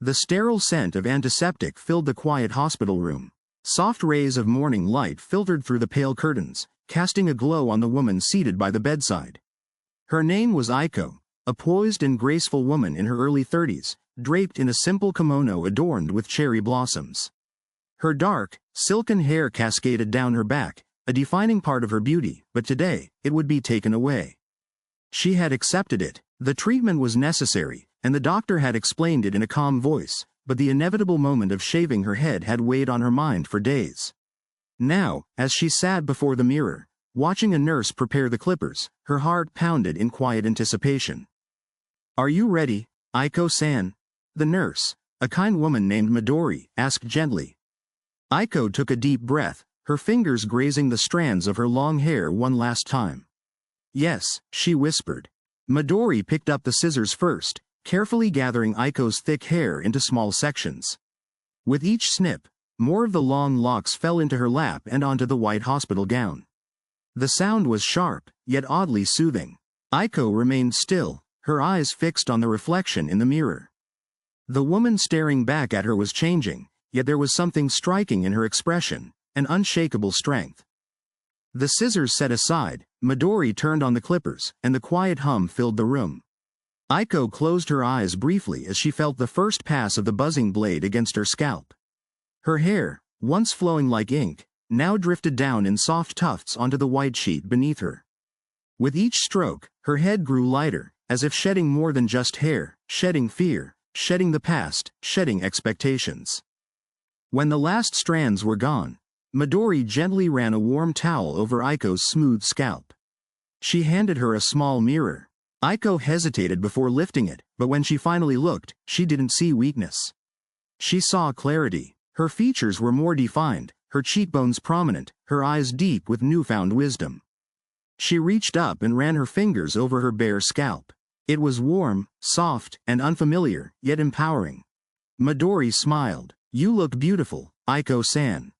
The sterile scent of antiseptic filled the quiet hospital room. Soft rays of morning light filtered through the pale curtains, casting a glow on the woman seated by the bedside. Her name was Aiko, a poised and graceful woman in her early 30s, draped in a simple kimono adorned with cherry blossoms. Her dark, silken hair cascaded down her back, a defining part of her beauty, but today, it would be taken away. She had accepted it. The treatment was necessary, and the doctor had explained it in a calm voice, but the inevitable moment of shaving her head had weighed on her mind for days. Now, as she sat before the mirror, watching a nurse prepare the clippers, her heart pounded in quiet anticipation. "Are you ready, Aiko-san?" The nurse, a kind woman named Midori, asked gently. Aiko took a deep breath, her fingers grazing the strands of her long hair one last time. "Yes," she whispered. Midori picked up the scissors first, carefully gathering Aiko's thick hair into small sections. With each snip, more of the long locks fell into her lap and onto the white hospital gown. The sound was sharp, yet oddly soothing. Aiko remained still, her eyes fixed on the reflection in the mirror. The woman staring back at her was changing, yet there was something striking in her expression, an unshakable strength. The scissors set aside, Midori turned on the clippers, and the quiet hum filled the room. Aiko closed her eyes briefly as she felt the first pass of the buzzing blade against her scalp. Her hair, once flowing like ink, now drifted down in soft tufts onto the white sheet beneath her. With each stroke, her head grew lighter, as if shedding more than just hair, shedding fear, shedding the past, shedding expectations. When the last strands were gone, Midori gently ran a warm towel over Aiko's smooth scalp. She handed her a small mirror. Aiko hesitated before lifting it, but when she finally looked, she didn't see weakness. She saw clarity. Her features were more defined, her cheekbones prominent, her eyes deep with newfound wisdom. She reached up and ran her fingers over her bare scalp. It was warm, soft, and unfamiliar, yet empowering. Midori smiled. "You look beautiful, Aiko-san."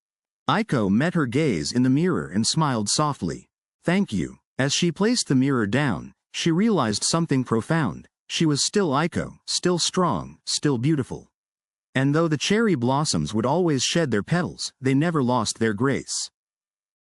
Aiko met her gaze in the mirror and smiled softly. "Thank you." As she placed the mirror down, she realized something profound. She was still Aiko, still strong, still beautiful. And though the cherry blossoms would always shed their petals, they never lost their grace.